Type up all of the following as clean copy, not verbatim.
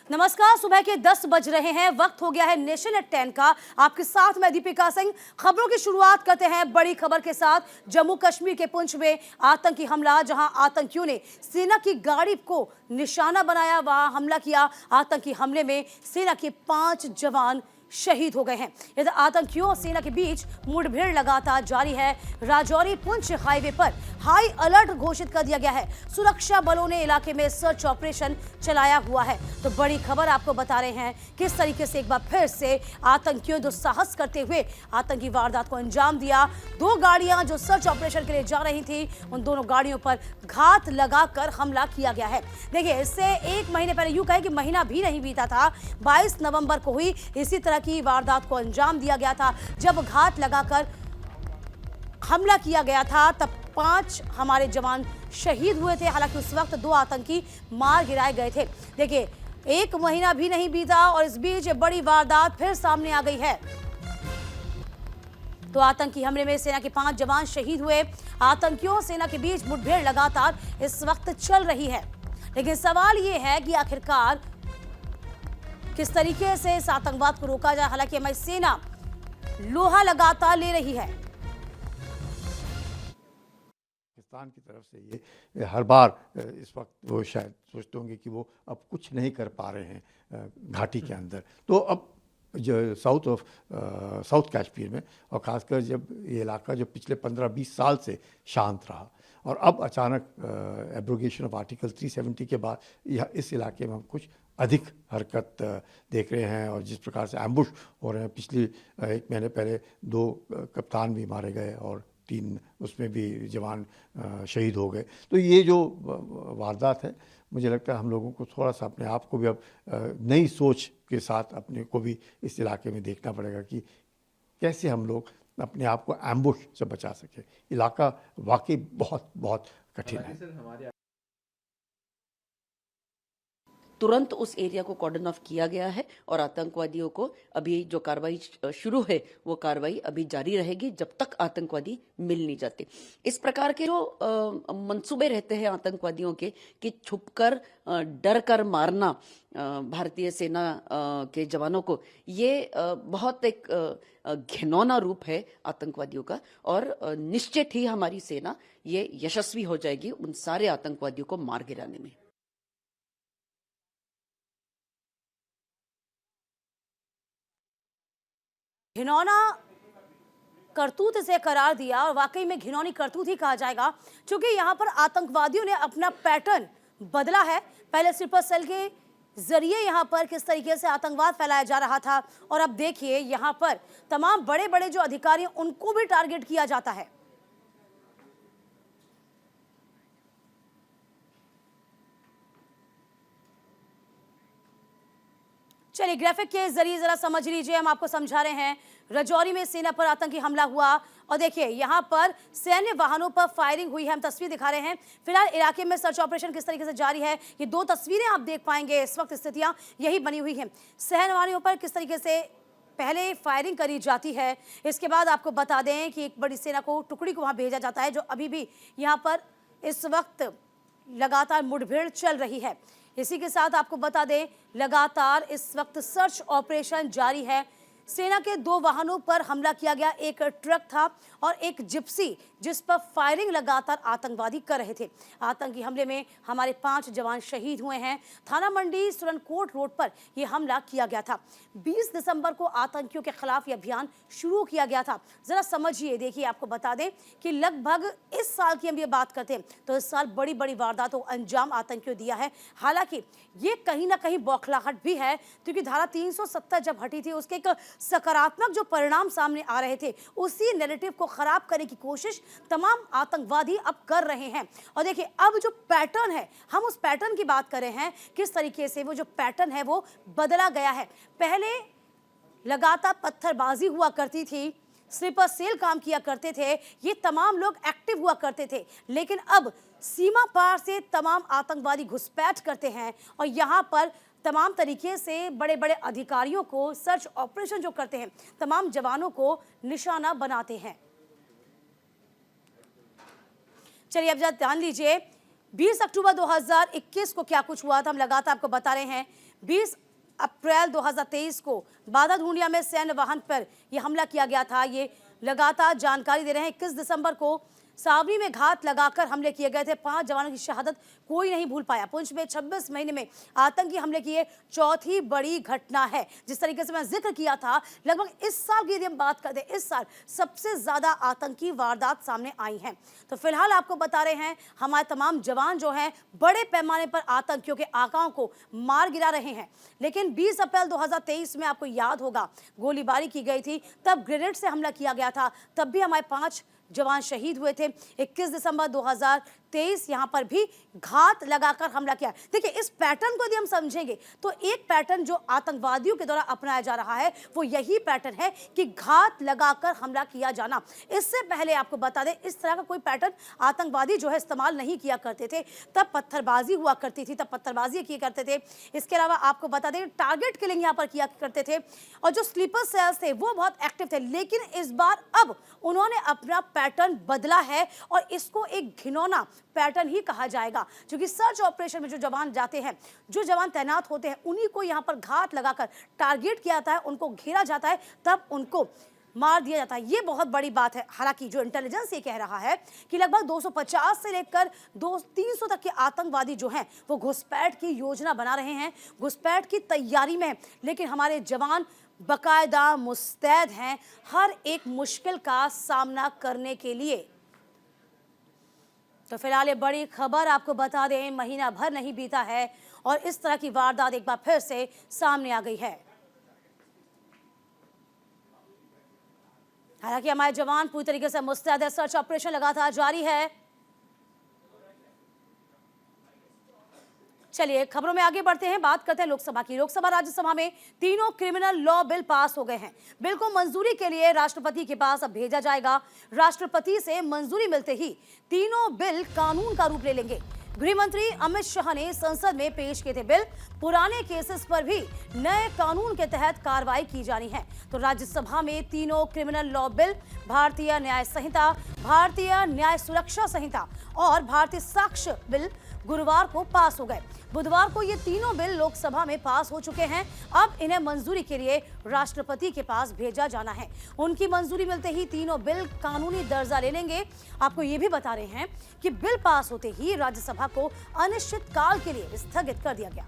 नमस्कार, सुबह के 10 बज रहे हैं। वक्त हो गया है नेशन एट 10 का। आपके साथ मैं दीपिका सिंह। खबरों की शुरुआत करते हैं बड़ी खबर के साथ। जम्मू कश्मीर के पुंछ में आतंकी हमला, जहां आतंकियों ने सेना की गाड़ी को निशाना बनाया, वहां हमला किया। आतंकी हमले में सेना के 5 जवान शहीद हो गए हैं। इधर आतंकियों और सेना के बीच मुठभेड़ लगातार जारी है। राजौरी पुंछ हाईवे पर हाई अलर्ट घोषित कर दिया गया है। सुरक्षा बलों ने इलाके में सर्च ऑपरेशन चलाया हुआ है। तो बड़ी खबर आपको बता रहे हैं किस तरीके से एक बार फिर से आतंकियों दुस्साहस करते हुए आतंकी वारदात को अंजाम दिया। 2 गाड़ियां जो सर्च ऑपरेशन के लिए जा रही थी, उन दोनों गाड़ियों पर घात लगाकर हमला किया गया है। देखिए, इससे 1 महीने पहले, यूं कहे कि महीना भी नहीं बीता था, 22 नवंबर को हुई इसी तरह की वारदात को अंजाम दिया गया था। जब घात लगाकर हमला किया गया था तब 5 हमारे जवान शहीद हुए थे। हालांकि उस वक्त 2 आतंकी मार गिराए गए थे। देखिए, 1 महीना भी नहीं बीता और इस बीच बड़ी वारदात फिर सामने आ गई है। तो आतंकी हमले में सेना के 5 जवान शहीद हुए। आतंकियों और सेना के बीच मुठभेड़ लगातार इस वक्त चल रही है। लेकिन सवाल यह है कि आखिरकार किस तरीके से इस आतंकवाद को रोका जाए। हालांकि हमारी सेना लोहा लगातार ले रही है। पाकिस्तान की तरफ से ये हर बार इस वक्त वो शायद सोचते होंगे कि वो अब कुछ नहीं कर पा रहे हैं घाटी के अंदर। तो अब जो साउथ कश्मीर में, और ख़ासकर जब ये इलाका जो पिछले 15-20 साल से शांत रहा, और अब अचानक एब्रोगेशन ऑफ आर्टिकल 370 के बाद इस इलाके में हम कुछ अधिक हरकत देख रहे हैं। और जिस प्रकार से एम्बुश हो रहे हैं, पिछली 1 महीने पहले 2 कप्तान भी मारे गए और 3 उसमें भी जवान शहीद हो गए। तो ये जो वारदात है, मुझे लगता है हम लोगों को थोड़ा सा अपने आप को भी अब नई सोच के साथ अपने को भी इस इलाके में देखना पड़ेगा कि कैसे हम लोग अपने आप को एम्बुश से बचा सके। इलाका वाकई बहुत बहुत कठिन है। तुरंत उस एरिया को कॉर्डन ऑफ किया गया है और आतंकवादियों को अभी जो कार्रवाई शुरू है वो कार्रवाई अभी जारी रहेगी जब तक आतंकवादी मिल नहीं जाते। इस प्रकार के जो मंसूबे रहते हैं आतंकवादियों के कि छुपकर डर कर मारना भारतीय सेना के जवानों को, ये बहुत एक घिनौना रूप है आतंकवादियों का। और निश्चित ही हमारी सेना ये यशस्वी हो जाएगी उन सारे आतंकवादियों को मार गिराने में। घिनौना करतूत इसे करार दिया और वाकई में घिनौनी करतूत ही कहा जाएगा, क्योंकि यहां पर आतंकवादियों ने अपना पैटर्न बदला है। पहले स्लीपर सेल के जरिए यहां पर किस तरीके से आतंकवाद फैलाया जा रहा था, और अब देखिए यहां पर तमाम बड़े बड़े जो अधिकारी हैं उनको भी टारगेट किया जाता है। चलिए, ग्राफिक के जरिए जरा समझ लीजिए, हम आपको समझा रहे हैं। राजौरी में सेना पर आतंकी हमला हुआ और देखिए यहां पर सैन्य वाहनों पर फायरिंग हुई है। हम तस्वीर दिखा रहे हैं। फिलहाल इलाके में सर्च ऑपरेशन किस तरीके से जारी है, ये 2 तस्वीरें आप देख पाएंगे। इस वक्त स्थितियां यही बनी हुई हैं। सैन्य वाहनों पर किस तरीके से पहले फायरिंग करी जाती है, इसके बाद आपको बता दें कि एक बड़ी सेना को टुकड़ी को वहां भेजा जाता है, जो अभी भी यहां पर इस वक्त लगातार मुठभेड़ चल रही है। इसी के साथ आपको बता दें, लगातार इस वक्त सर्च ऑपरेशन जारी है। सेना के 2 वाहनों पर हमला किया गया, एक ट्रक था और एक जिप्सी, जिस पर फायरिंग लगातार आतंकवादी कर रहे थे। आतंकी हमले में हमारे 5 जवान शहीद हुए हैं। थाना मंडी सुरनकोट रोड पर यह हमला किया गया था। 20 दिसंबर को आतंकियों के खिलाफ यह अभियान शुरू किया गया था। जरा समझिए, देखिए आपको बता दें कि लगभग इस साल की हम ये बात करते हैं तो इस साल बड़ी बड़ी वारदातों को अंजाम आतंकियों दिया है। हालांकि ये कहीं ना कहीं बौखलाहट भी है, क्योंकि धारा 370 जब हटी थी उसके एक सकारात्मक जो परिणाम सामने आ रहे थे, उसी नैरेटिव को खराब करने की कोशिश तमाम आतंकवादी अब कर रहे हैं। और देखिए, अब जो पैटर्न है, हम उस पैटर्न की बात कर रहे हैं, किस तरीके से वो जो पैटर्न है वो बदला गया है। पहले लगातार पत्थरबाजी हुआ करती थी, स्लीपर सेल काम किया करते थे, ये तमाम लोग एक्टिव हुआ करते थे। लेकिन अब सीमा पार से तमाम आतंकवादी घुसपैठ करते हैं और यहाँ पर तमाम तरीके से बड़े बड़े अधिकारियों को, सर्च ऑपरेशन जो करते हैं, तमाम जवानों को निशाना बनाते हैं। चलिए अब जरा ध्यान लीजिए, 20 अक्टूबर 2021 को क्या कुछ हुआ था, हम लगातार आपको बता रहे हैं। 20 अप्रैल 2023 को बादा ढूंढिया में सैन्य वाहन पर यह हमला किया गया था। ये लगातार जानकारी दे रहे हैं। 21 दिसंबर को सावनी में घात लगाकर हमले किए गए थे। 5 जवानों की शहादत कोई नहीं भूल पाया। पुंछ में 26 महीने में आतंकी हमले की चौथी बड़ी घटना है। जिस तरीके से मैं जिक्र किया था, लगभग इस साल की यदि हम बात करते हैं, इस साल सबसे ज्यादा आतंकी वारदात सामने आई हैं। तो फिलहाल आपको बता रहे हैं, हमारे तमाम जवान जो हैं बड़े पैमाने पर आतंकियों के आकाओं को मार गिरा रहे हैं। लेकिन 20 अप्रैल 2023 में आपको याद होगा गोलीबारी की गई थी, तब ग्रेनेड से हमला किया गया था। तब भी हमारे 5 जवान शहीद हुए थे। 21 दिसंबर 2023 यहां पर भी घात लगाकर हमला किया। देखिए, इस पैटर्न को यदि हम समझेंगे तो एक पैटर्न जो आतंकवादियों के द्वारा अपनाया जा रहा है वो यही पैटर्न है कि घात लगाकर हमला किया जाना। इससे पहले आपको बता दें, इस तरह का कोई पैटर्न आतंकवादी जो है इस्तेमाल नहीं किया करते थे। तब पत्थरबाजी हुआ करती थी, तब पत्थरबाजी किया करते थे। इसके अलावा आपको बता दें, टारगेट किलिंग यहाँ पर किया करते थे और जो स्लीपर सेल्स थे वो बहुत एक्टिव थे। लेकिन इस बार अब उन्होंने अपना पैटर्न बदला है और इसको एक घिनौना पैटर्न ही कहा जाएगा, क्योंकि सर्च ऑपरेशन में जो जवान जाते हैं, जो जवान तैनात होते हैं, उन्हीं को यहां पर घात लगाकर टारगेट किया जाता है, उनको घेरा जाता है, तब उनको मार दिया जाता है। ये बहुत बड़ी बात है। हालांकि जो इंटेलिजेंस ये कह रहा है कि लगभग 250 से लेकर 300 तक के आतंकवादी जो हैं वो घुसपैठ की योजना बना रहे हैं, घुसपैठ की तैयारी में। लेकिन हमारे जवान बकायदा मुस्तैद हैं हर एक मुश्किल का सामना करने के लिए। तो फिलहाल ये बड़ी खबर आपको बता दें, महीना भर नहीं बीता है और इस तरह की वारदात एक बार फिर से सामने आ गई है। हालांकि हमारे जवान पूरी तरीके से मुस्तैद है। सर्च ऑपरेशन लगातार जारी है। चलिए खबरों में आगे बढ़ते हैं, बात करते हैं लोकसभा की। लोकसभा राज्यसभा में तीनों क्रिमिनल लॉ बिल पास हो गए हैं। बिल को मंजूरी के लिए राष्ट्रपति के पास अब भेजा जाएगा। राष्ट्रपति से मंजूरी मिलते ही तीनों बिल कानून का रूप ले लेंगे। गृह मंत्री अमित शाह ने संसद में पेश किए थे बिल। पुराने केसेस पर भी नए कानून के तहत कार्रवाई की जानी है। तो राज्यसभा में तीनों क्रिमिनल लॉ बिल, भारतीय न्याय संहिता, भारतीय न्याय सुरक्षा संहिता और भारतीय साक्ष्य बिल गुरुवार को पास हो गए। बुधवार को ये तीनों बिल लोकसभा में पास हो चुके हैं। अब इन्हें मंजूरी के लिए राष्ट्रपति के पास भेजा जाना है। उनकी मंजूरी मिलते ही तीनों बिल कानूनी दर्जा ले लेंगे। आपको ये भी बता रहे हैं कि बिल पास होते ही राज्यसभा को अनिश्चितकाल के लिए स्थगित कर दिया गया।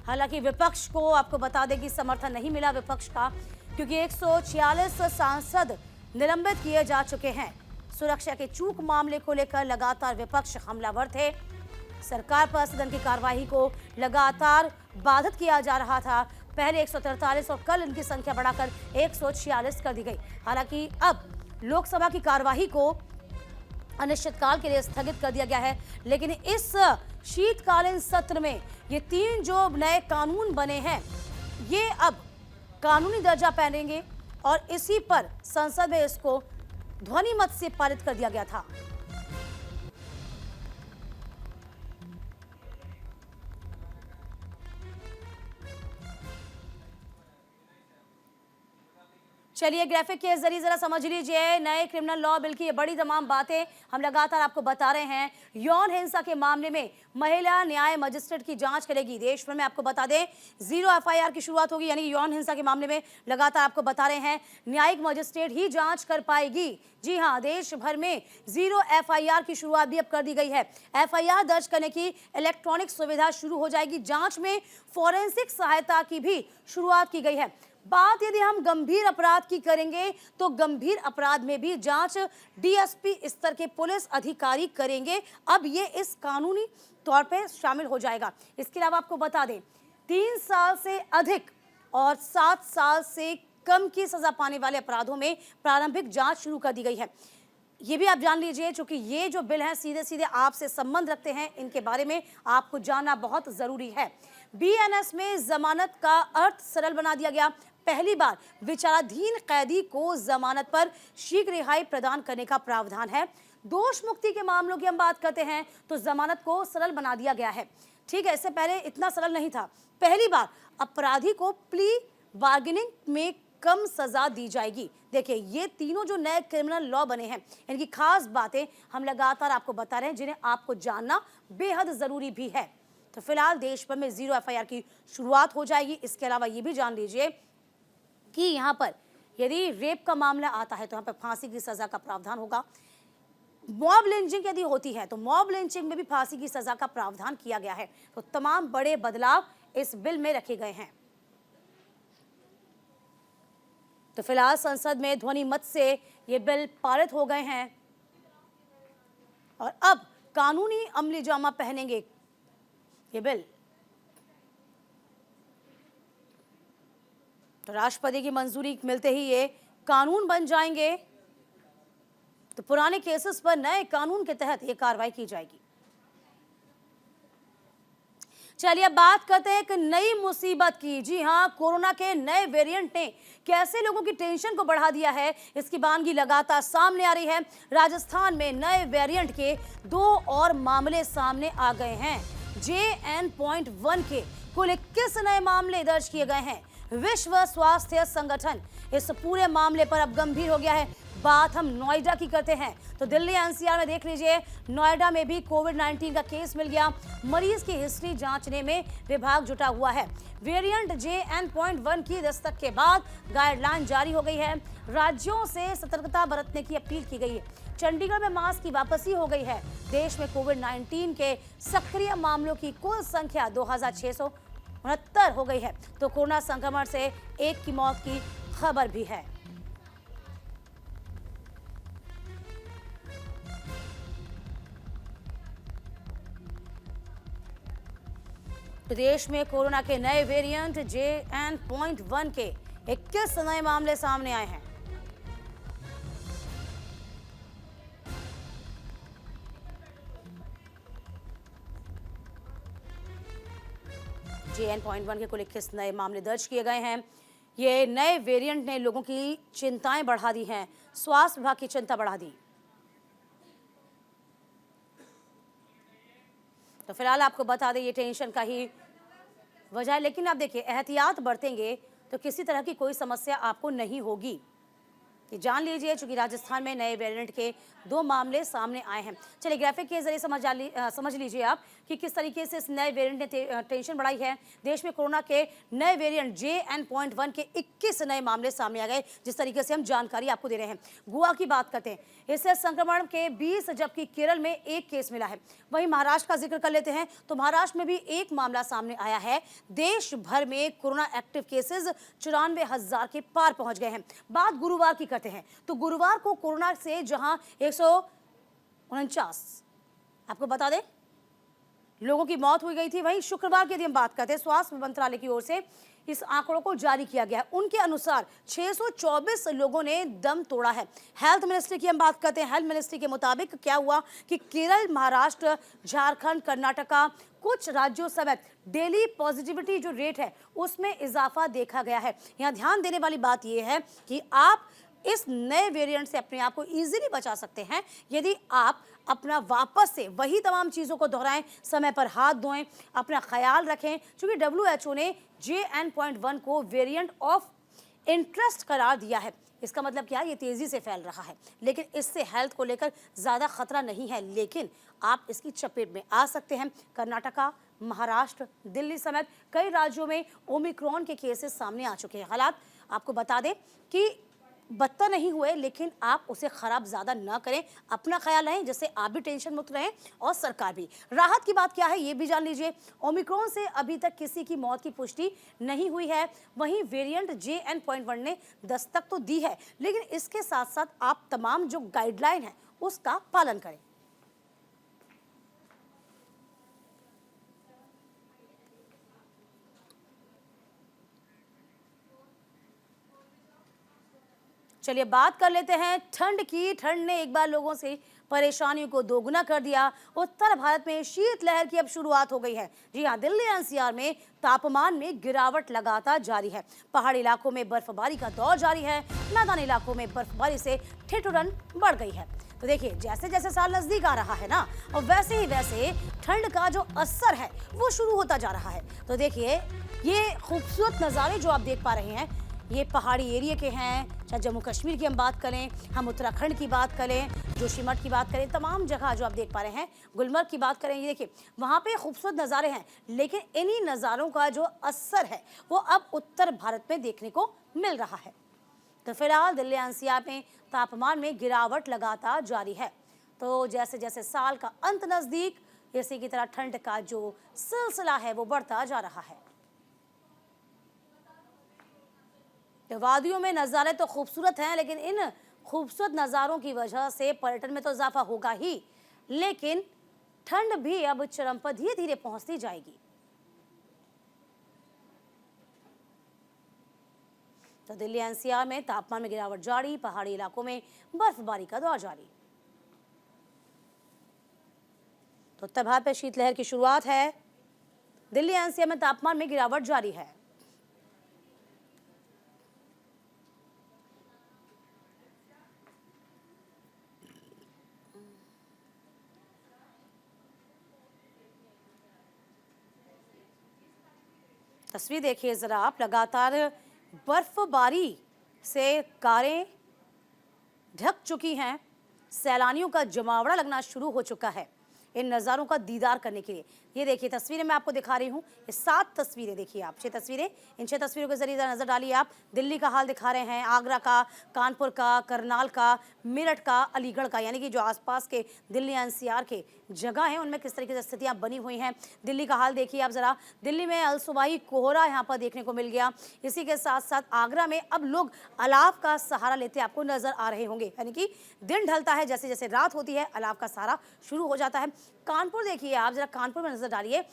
हालांकि विपक्ष को आपको बता दें कि समर्थन नहीं मिला विपक्ष का, क्योंकि 146 सांसद निलंबित किए जा चुके हैं। सुरक्षा के चूक मामले को लेकर लगातार विपक्ष हमलावर थे। सरकार पर सदन की कार्यवाही को लगातार बाधित किया जा रहा था। पहले 143 और कल इनकी संख्या बढ़ाकर 146 कर दी गई। हालांकि अब लोकसभा की कार्यवाही को अनिश्चितकाल के लिए स्थगित कर दिया गया है। लेकिन इस शीतकालीन सत्र में ये 3 जो नए कानून बने हैं ये अब कानूनी दर्जा पाएंगे और इसी पर संसद में इसको ध्वनि मत से पारित कर दिया गया था। चलिए ग्राफिक के जरिए जरा समझ लीजिए नए क्रिमिनल लॉ बिल की ये बड़ी तमाम बातें हम लगातार आपको बता रहे हैं। यौन हिंसा के मामले में महिला न्याय मजिस्ट्रेट की जांच करेगी। देश भर में आपको बता दें 0 एफआईआर की शुरुआत होगी, यानी यौन हिंसा के मामले में लगातार आपको बता रहे हैं न्यायिक मजिस्ट्रेट ही जांच कर पाएगी। जी हाँ, देश भर में 0 एफआईआर की शुरुआत भी अब कर दी गई है। एफआईआर दर्ज करने की इलेक्ट्रॉनिक सुविधा शुरू हो जाएगी। जांच में फॉरेंसिक सहायता की भी शुरुआत की गई है। बात यदि हम गंभीर अपराध की करेंगे तो गंभीर अपराध में भी जांच डीएसपी स्तर के पुलिस अधिकारी करेंगे। अब ये इस कानूनी तौर पे शामिल हो जाएगा। इसके अलावा आपको बता दें 3 साल से अधिक और 7 साल से कम की सजा पाने वाले अपराधों में प्रारंभिक जांच शुरू कर दी गई है। ये भी आप जान लीजिए, क्योंकि ये जो बिल है सीधे सीधे आपसे संबंध रखते हैं, इनके बारे में आपको जानना बहुत जरूरी है। बीएनएस में जमानत का अर्थ सरल बना दिया गया। पहली बार विचाराधीन कैदी को जमानत पर शीघ्र रिहाई प्रदान करने का प्रावधान है। दोष मुक्ति के मामलों की हम बात करते हैं तो जमानत को सरल बना दिया गया है। ठीक है, इससे पहले इतना सरल नहीं था। पहली बार अपराधी को प्ली बार्गेनिंग में कम सजा दी जाएगी। देखिए, ये तीनों जो नए क्रिमिनल लॉ बने हैं, इनकी खास बातें हम लगातार आपको बता रहे हैं, जिन्हें आपको जानना बेहद जरूरी भी है। तो फिलहाल देश भर में 0 FIR की शुरुआत हो जाएगी। इसके अलावा ये भी जान लीजिए कि यहाँ पर यदि रेप का मामला आता है तो यहाँ पर फांसी की सजा का प्रावधान होगा। मॉब लिंचिंग यदि होती है तो मॉब लिंचिंग में भी फांसी की सजा का प्रावधान किया गया है। तो तमाम बड़े बदलाव इस बिल में रखे गए हैं। तो फिलहाल संसद में ध्वनि मत से ये बिल पारित हो गए हैं और अब कानूनी अमली जामा पहनेंगे ये बिल। तो राष्ट्रपति की मंजूरी मिलते ही ये कानून बन जाएंगे। तो पुराने केसेस पर नए कानून के तहत ये कार्रवाई की जाएगी। चलिए अब बात करते हैं एक नई मुसीबत की। जी हां, कोरोना के नए वेरिएंट ने कैसे लोगों की टेंशन को बढ़ा दिया है, इसकी बानगी लगातार सामने आ रही है। राजस्थान में नए वेरिएंट के 2 और मामले सामने आ गए हैं। JN.1 के कुल 21 नए मामले दर्ज किए गए हैं। विश्व स्वास्थ्य संगठन इस पूरे मामले पर अब गंभीर हो गया है। बात हम नोएडा की करते हैं तो दिल्ली NCR में देख लीजिए, नोएडा में भी कोविड-19 का केस मिल गया। मरीज की हिस्ट्री जांचने में विभाग जुटा हुआ है। वेरिएंट JN.1 की दस्तक के बाद गाइडलाइन जारी हो गई है। राज्यों से सतर्कता बरतने की अपील की गई है। चंडीगढ़ में मास्क की वापसी हो गई है। देश में कोविड-19 के सक्रिय मामलों की कुल संख्या 2669 हो गई है। तो कोरोना संक्रमण से एक की मौत की खबर भी है। प्रदेश में कोरोना के नए वेरिएंट JN.1 के 21 नए मामले सामने आए हैं। JN.1 के कुल 21 नए मामले दर्ज किए गए हैं। ये नए वेरिएंट ने लोगों की चिंताएं बढ़ा दी हैं, स्वास्थ्य विभाग की चिंता बढ़ा दी। तो फिलहाल आपको बता दें, ये टेंशन का ही वजह है, लेकिन आप देखिए एहतियात बरतेंगे तो किसी तरह की कोई समस्या आपको नहीं होगी। ये जान लीजिए, चूंकि राजस्थान में नए वेरिएंट के 2 मामले सामने आए हैं। चलिए ग्राफिक के जरिए समझ लीजिए आप कि किस तरीके से इस नए वेरिएंट ने टेंशन बढ़ाई है। देश में कोरोना के नए वेरिएंट JN.1 के 21 नए मामले सामने आ गए, जिस तरीके से हम जानकारी आपको दे रहे हैं। गोवा की बात करते हैं, इससे संक्रमण के 20, जबकि केरल में 1 केस मिला है। वहीं महाराष्ट्र का जिक्र कर लेते हैं तो महाराष्ट्र में भी 1 मामला सामने आया है। देश भर में कोरोना एक्टिव केसेस 94,000 के पार पहुंच गए हैं। बात गुरुवार की करते हैं तो गुरुवार को कोरोना से जहां 149 आपको बता दें लोगों की मौत हुई गई थी, वहीं शुक्रवार की यदि हम बात करते हैं, स्वास्थ्य मंत्रालय की ओर से इस आंकड़ों को जारी किया गया है। उनके अनुसार 624 लोगों ने दम तोड़ा है। हेल्थ मिनिस्ट्री की हम बात करते हैं। हेल्थ मिनिस्ट्री के मुताबिक क्या हुआ कि केरल, महाराष्ट्र, झारखंड, कर्नाटका, कुछ राज्यों समेत डेली पॉजिटिविटी जो रेट है उसमें इजाफा देखा गया है। यहाँ ध्यान देने वाली बात यह है कि आप इस नए वेरिएंट से अपने आप को इजीली बचा सकते हैं यदि आप अपना वापस से वही तमाम चीज़ों को दोहराएं, समय पर हाथ धोएं, अपना ख्याल रखें। क्योंकि WHO ने JN.1 को वेरिएंट ऑफ इंटरेस्ट करार दिया है। इसका मतलब क्या है, ये तेज़ी से फैल रहा है, लेकिन इससे हेल्थ को लेकर ज़्यादा खतरा नहीं है, लेकिन आप इसकी चपेट में आ सकते हैं। कर्नाटका, महाराष्ट्र, दिल्ली समेत कई राज्यों में ओमिक्रॉन के केसेस सामने आ चुके हैं। हालात आपको बता दें कि बदतर नहीं हुए, लेकिन आप उसे खराब ज़्यादा ना करें, अपना ख्याल रखें, जिससे आप भी टेंशन मुक्त रहें और सरकार भी। राहत की बात क्या है ये भी जान लीजिए। ओमिक्रॉन से अभी तक किसी की मौत की पुष्टि नहीं हुई है। वहीं वेरिएंट JN.1 ने दस्तक तो दी है, लेकिन इसके साथ साथ आप तमाम जो गाइडलाइन है उसका पालन करें। चलिए बात कर लेते हैं ठंड की। ठंड ने एक बार लोगों से परेशानियों को दोगुना कर दिया। उत्तर भारत में शीतलहर की अब शुरुआत हो गई है। जी हाँ, दिल्ली NCR में तापमान में गिरावट लगातार जारी है। पहाड़ी इलाकों में बर्फबारी का दौर जारी है। मैदानी इलाकों में बर्फबारी से ठिठुरन बढ़ गई है। तो देखिए, जैसे जैसे साल नजदीक आ रहा है ना, और वैसे ही वैसे ठंड का जो असर है वो शुरू होता जा रहा है। तो देखिए, ये खूबसूरत नज़ारे जो आप देख पा रहे हैं, ये पहाड़ी एरिया के हैं, चाहे जम्मू कश्मीर की हम बात करें, हम उत्तराखंड की बात करें, जोशीमठ की बात करें, तमाम जगह जो आप देख पा रहे हैं, गुलमर्ग की बात करें, ये देखिए वहाँ पे खूबसूरत नज़ारे हैं, लेकिन इन्हीं नज़ारों का जो असर है वो अब उत्तर भारत में देखने को मिल रहा है। तो फिलहाल दिल्ली एनसीआर में तापमान में गिरावट लगातार जारी है। तो जैसे जैसे साल का अंत नजदीक, इसी की तरह ठंड का जो सिलसिला है वो बढ़ता जा रहा है। तो वादियों में नज़ारे तो खूबसूरत हैं, लेकिन इन खूबसूरत नज़ारों की वजह से पर्यटन में तो इजाफा होगा ही, लेकिन ठंड भी अब चरम पर धीरे धीरे पहुंचती जाएगी। तो दिल्ली एनसीआर में तापमान में गिरावट जारी, पहाड़ी इलाकों में बर्फबारी का दौर जारी। तो उत्तर भारत में शीतलहर की शुरुआत है। दिल्ली एनसीआर में तापमान में गिरावट जारी है। तस्वीर देखिए जरा आप, लगातार बर्फबारी से कारें ढक चुकी हैं, सैलानियों का जमावड़ा लगना शुरू हो चुका है इन नज़ारों का दीदार करने के लिए। ये देखिए तस्वीरें मैं आपको दिखा रही हूँ, ये 7 तस्वीरें देखिए आप, 6 तस्वीरें, इन 6 तस्वीरों के जरिए नज़र डालिए आप। दिल्ली का हाल दिखा रहे हैं, आगरा का, कानपुर का, करनाल का, मेरठ का, अलीगढ़ का, यानी कि जो आसपास के दिल्ली एनसीआर के जगह हैं उनमें किस तरीके से स्थितियाँ बनी हुई हैं। दिल्ली का हाल देखिए आप ज़रा, दिल्ली में अलसुबही कोहरा यहाँ पर देखने को मिल गया। इसी के साथ साथ आगरा में अब लोग अलाव का सहारा लेते आपको नजर आ रहे होंगे, यानी कि दिन ढलता है, जैसे जैसे रात होती है अलाव का सहारा शुरू हो जाता है। कानपुर देखिए आप जरा, कानपुर में नजर डालिए,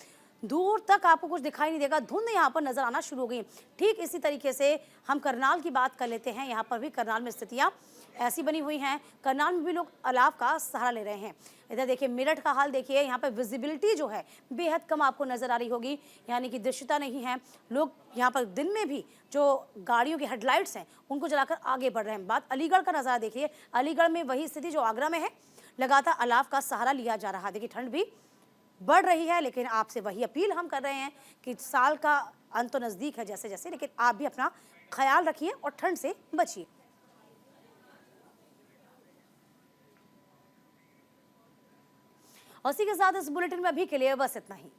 दूर तक आपको कुछ दिखाई नहीं देगा, धुंध यहाँ पर नजर आना शुरू हो गई। ठीक इसी तरीके से हम करनाल की बात कर लेते हैं, यहाँ पर भी करनाल में स्थितियाँ ऐसी बनी हुई हैं, करनाल में भी लोग अलाव का सहारा ले रहे हैं। इधर देखिए मेरठ का हाल देखिए, यहाँ पर विजिबिलिटी जो है बेहद कम आपको नजर आ रही होगी, यानी कि दृश्यता नहीं है। लोग यहाँ पर दिन में भी जो गाड़ियों की हेडलाइट्स हैं उनको जलाकर आगे बढ़ रहे हैं। बात अलीगढ़ का नज़ारा देखिए, अलीगढ़ में वही स्थिति जो आगरा में है, लगातार अलाव का सहारा लिया जा रहा है। देखिए ठंड भी बढ़ रही है, लेकिन आपसे वही अपील हम कर रहे हैं कि साल का अंत तो नज़दीक है जैसे जैसे, लेकिन आप भी अपना ख्याल रखिए और ठंड से बचिए। और इसी के साथ इस बुलेटिन में अभी के लिए बस इतना ही।